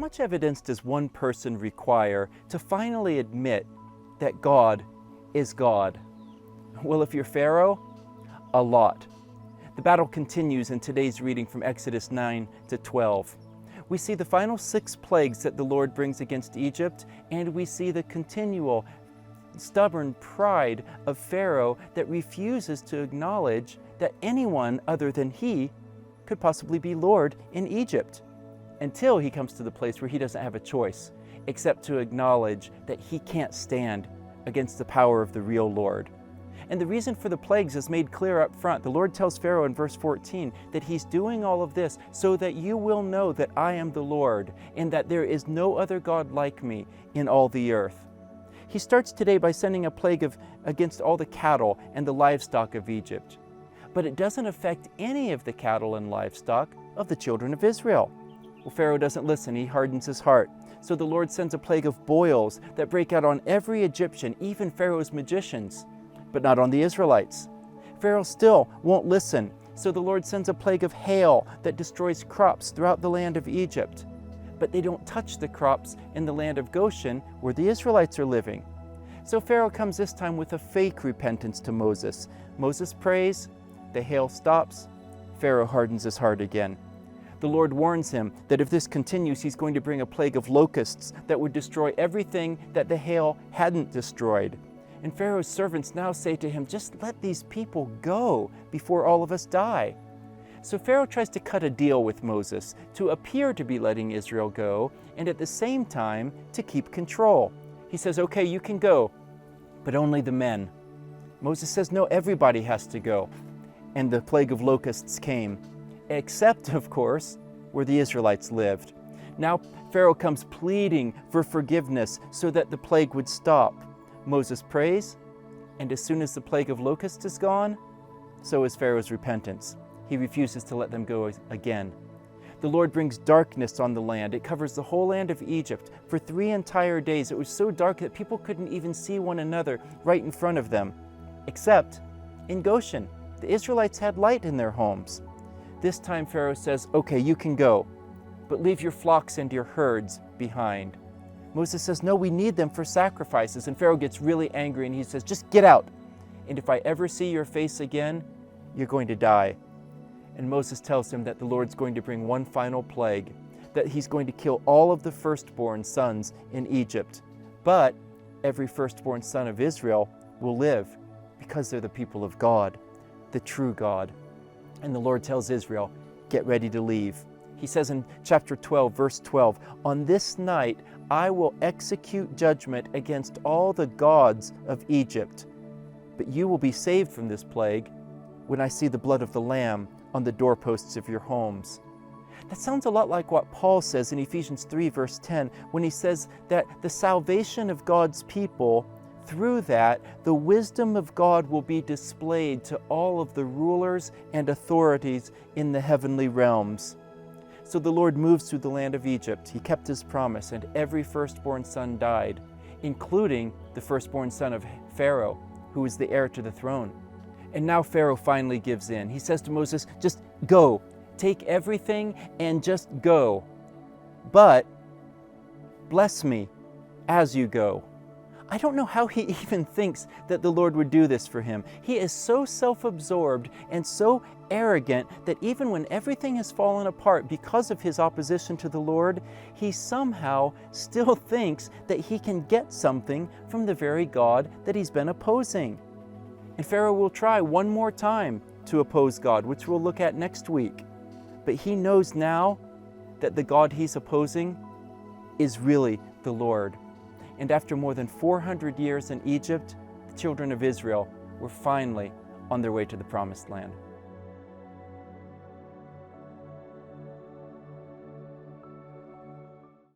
much evidence does one person require to finally admit that God is God? Well, if you're Pharaoh, a lot. The battle continues in today's reading from Exodus 9 to 12. We see the final 6 plagues that the Lord brings against Egypt, and we see the continual stubborn pride of Pharaoh that refuses to acknowledge that anyone other than he could possibly be Lord in Egypt, until he comes to the place where he doesn't have a choice except to acknowledge that he can't stand against the power of the real Lord. And the reason for the plagues is made clear up front. The Lord tells Pharaoh in verse 14 that he's doing all of this so that you will know that I am the Lord and that there is no other God like me in all the earth. He starts today by sending a plague against all the cattle and the livestock of Egypt. But it doesn't affect any of the cattle and livestock of the children of Israel. Well, Pharaoh doesn't listen. He hardens his heart. So the Lord sends a plague of boils that break out on every Egyptian, even Pharaoh's magicians, but not on the Israelites. Pharaoh still won't listen. So the Lord sends a plague of hail that destroys crops throughout the land of Egypt. But they don't touch the crops in the land of Goshen where the Israelites are living. So Pharaoh comes this time with a fake repentance to Moses. Moses prays, the hail stops, Pharaoh hardens his heart again. The Lord warns him that if this continues, he's going to bring a plague of locusts that would destroy everything that the hail hadn't destroyed. And Pharaoh's servants now say to him, just let these people go before all of us die. So Pharaoh tries to cut a deal with Moses to appear to be letting Israel go and at the same time to keep control. He says, okay, you can go, but only the men. Moses says, no, everybody has to go. And the plague of locusts came, except, of course, where the Israelites lived. Now Pharaoh comes pleading for forgiveness so that the plague would stop. Moses prays, and as soon as the plague of locusts is gone, so is Pharaoh's repentance. He refuses to let them go again. The Lord brings darkness on the land. It covers the whole land of Egypt for 3 entire days. It was so dark that people couldn't even see one another right in front of them, except in Goshen. The Israelites had light in their homes. This time Pharaoh says, okay, you can go, but leave your flocks and your herds behind. Moses says, no, we need them for sacrifices. And Pharaoh gets really angry and he says, just get out. And if I ever see your face again, you're going to die. And Moses tells him that the Lord's going to bring one final plague, that he's going to kill all of the firstborn sons in Egypt. But every firstborn son of Israel will live because they're the people of God, the true God. And the Lord tells Israel, get ready to leave. He says in chapter 12, verse 12, on this night I will execute judgment against all the gods of Egypt. But you will be saved from this plague when I see the blood of the Lamb on the doorposts of your homes. That sounds a lot like what Paul says in Ephesians 3, verse 10, when he says that the salvation of God's people, through that, the wisdom of God will be displayed to all of the rulers and authorities in the heavenly realms. So the Lord moves through the land of Egypt. He kept his promise, and every firstborn son died, including the firstborn son of Pharaoh, who was the heir to the throne. And now Pharaoh finally gives in. He says to Moses, just go, take everything and just go. But bless me as you go. I don't know how he even thinks that the Lord would do this for him. He is so self-absorbed and so arrogant that even when everything has fallen apart because of his opposition to the Lord, he somehow still thinks that he can get something from the very God that he's been opposing. And Pharaoh will try one more time to oppose God, which we'll look at next week. But he knows now that the God he's opposing is really the Lord. And after more than 400 years in Egypt, the children of Israel were finally on their way to the Promised Land.